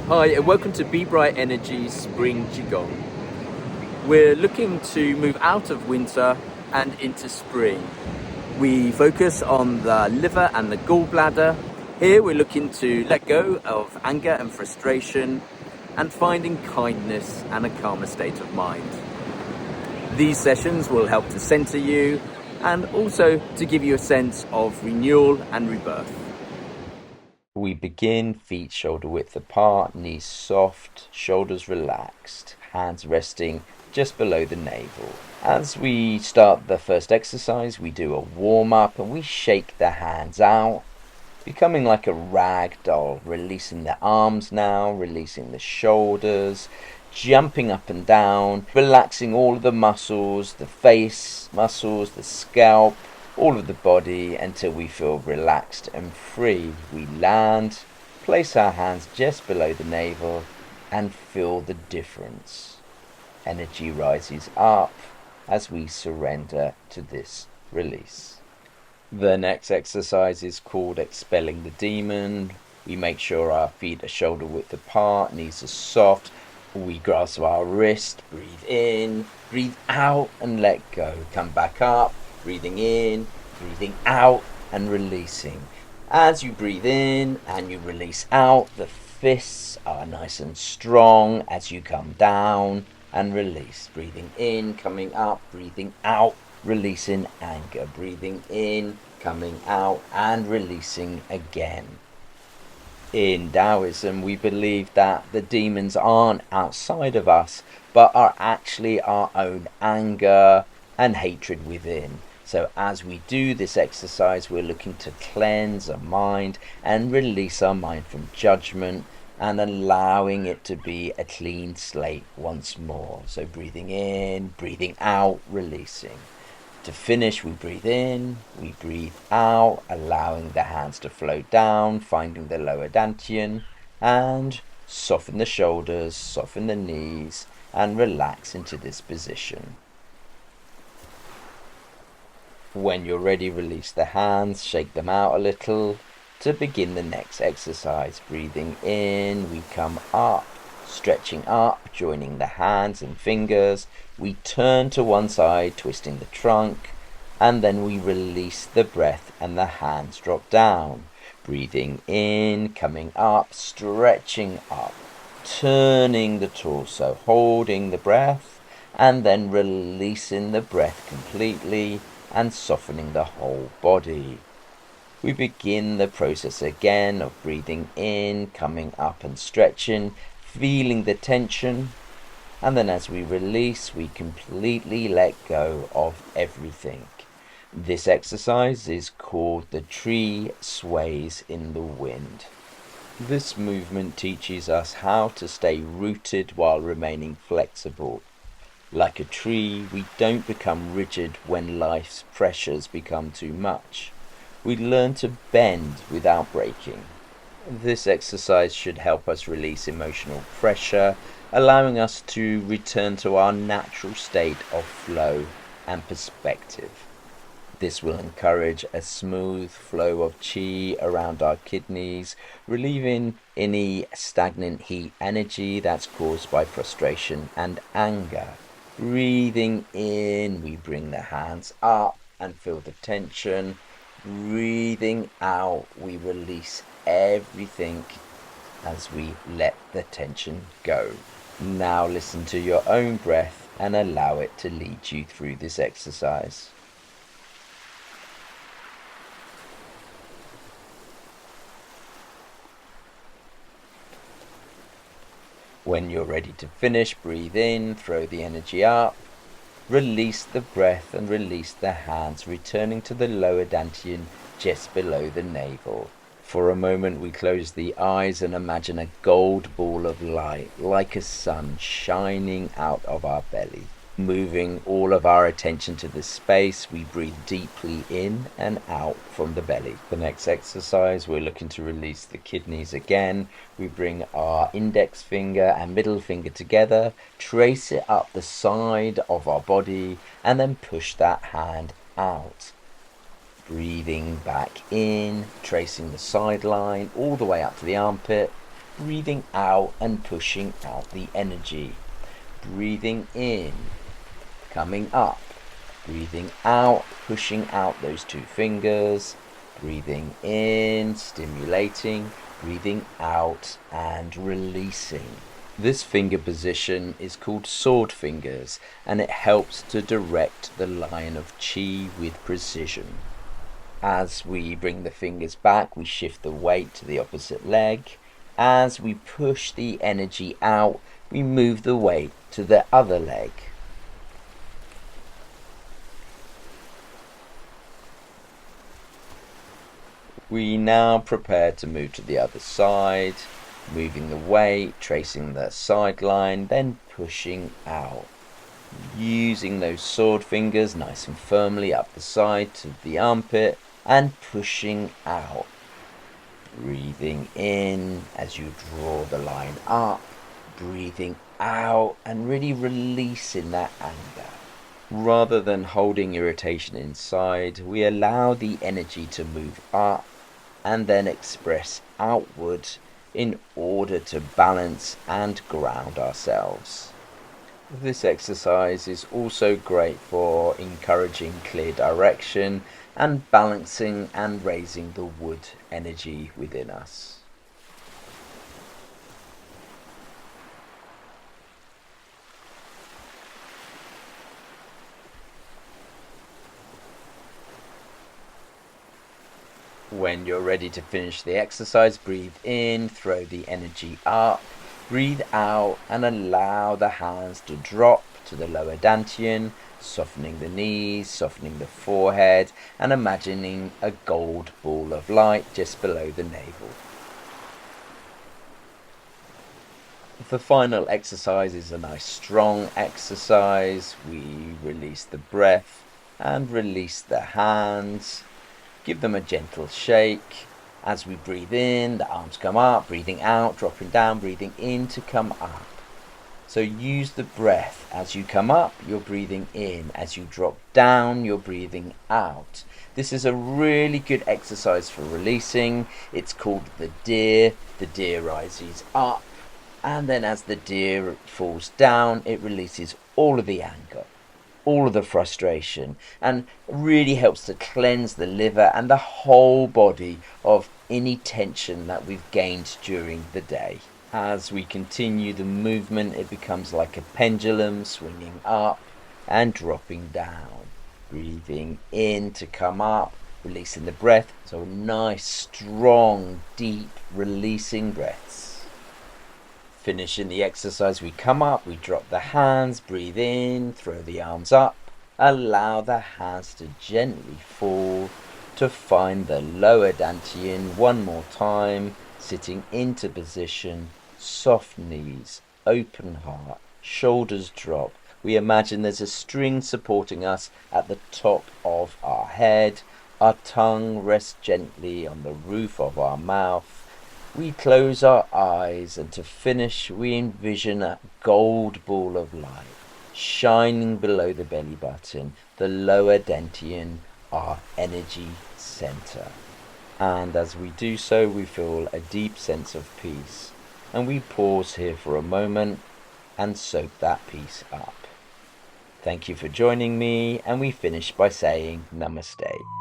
Hi and welcome to Be Bright Energy's Spring Qigong. We're looking to move out of winter and into spring. We focus on the liver and the gallbladder. Here we're looking to let go of anger and frustration and finding kindness and a calmer state of mind. These sessions will help to center you and also to give you a sense of renewal and rebirth. We begin feet shoulder width apart, knees soft, shoulders relaxed, hands resting just below the navel. As we start the first exercise, we do a warm up and we shake the hands out, becoming like a rag doll, releasing the arms now, releasing the shoulders, jumping up and down, relaxing all of the muscles, the face muscles, the scalp, all of the body until we feel relaxed and free. We land, place our hands just below the navel and feel the difference. Energy rises up as we surrender to this release. The next exercise is called expelling the demon. We make sure our feet are shoulder width apart, knees are soft. We grasp our wrist, breathe in, breathe out and let go. Come back up, breathing in, breathing out and releasing. As you breathe in and you release out, the fists are nice and strong as you come down and release. Breathing in, coming up, breathing out, releasing anger. Breathing in, coming out and releasing again. In Taoism, we believe that the demons aren't outside of us, but are actually our own anger and hatred within. So as we do this exercise, we're looking to cleanse our mind and release our mind from judgment and allowing it to be a clean slate once more. So breathing in, breathing out, releasing. To finish, we breathe in, we breathe out, allowing the hands to flow down, finding the lower dantian, and soften the shoulders, soften the knees, and relax into this position. When you're ready, release the hands, shake them out a little to begin the next exercise. Breathing in, we come up, stretching up, joining the hands and fingers. We turn to one side, twisting the trunk, and then we release the breath and the hands drop down. Breathing in, coming up, stretching up, turning the torso, holding the breath, and then releasing the breath completely and softening the whole body. We begin the process again of breathing in, coming up and stretching, feeling the tension, and then as we release, we completely let go of everything. This exercise is called the tree sways in the wind. This movement teaches us how to stay rooted while remaining flexible. Like a tree, we don't become rigid when life's pressures become too much. We learn to bend without breaking. This exercise should help us release emotional pressure, allowing us to return to our natural state of flow and perspective. This will encourage a smooth flow of qi around our kidneys, relieving any stagnant heat energy that's caused by frustration and anger. Breathing in, we bring the hands up and feel the tension. Breathing out, we release everything as we let the tension go. Now listen to your own breath and allow it to lead you through this exercise. When you're ready to finish, breathe in, throw the energy up, release the breath and release the hands, returning to the lower dantian just below the navel. For a moment we close the eyes and imagine a gold ball of light, like a sun, shining out of our belly. Moving all of our attention to this space, we breathe deeply in and out from the belly. The next exercise, we're looking to release the kidneys again. We bring our index finger and middle finger together, trace it up the side of our body, and then push that hand out. Breathing back in, tracing the sideline all the way up to the armpit, breathing out and pushing out the energy. Breathing in, coming up. Breathing out, pushing out those 2 fingers. Breathing in, stimulating. Breathing out and releasing. This finger position is called sword fingers, and it helps to direct the line of qi with precision. As we bring the fingers back, we shift the weight to the opposite leg. As we push the energy out, we move the weight to the other leg. We now prepare to move to the other side, moving the weight, tracing the sideline, then pushing out. Using those sword fingers nice and firmly up the side to the armpit and pushing out. Breathing in as you draw the line up, breathing out and really releasing that anger. Rather than holding irritation inside, we allow the energy to move up and then express outward in order to balance and ground ourselves. This exercise is also great for encouraging clear direction and balancing and raising the wood energy within us. When you're ready to finish the exercise, breathe in, throw the energy up, breathe out and allow the hands to drop to the lower dantian, softening the knees, softening the forehead and imagining a gold ball of light just below the navel. The final exercise is a nice strong exercise. We release the breath and release the hands. Give them a gentle shake. As we breathe in, the arms come up, breathing out, dropping down, breathing in to come up. So use the breath. As you come up, you're breathing in. As you drop down, you're breathing out. This is a really good exercise for releasing. It's called the deer. The deer rises up, and then as the deer falls down, it releases all of the anger, all of the frustration, and really helps to cleanse the liver and the whole body of any tension that we've gained during the day. As we continue the movement, it becomes like a pendulum, swinging up and dropping down. Breathing in to come up, releasing the breath. So nice, strong, deep, releasing breaths. Finishing the exercise, we come up, we drop the hands, breathe in, throw the arms up, allow the hands to gently fall to find the lower dantian one more time, sitting into position, soft knees, open heart, shoulders drop. We imagine there's a string supporting us at the top of our head. Our tongue rests gently on the roof of our mouth. We close our eyes, and to finish we envision a gold ball of light shining below the belly button, the lower dantian, our energy center. And as we do so, we feel a deep sense of peace, and we pause here for a moment and soak that peace up. Thank you for joining me, and we finish by saying Namaste.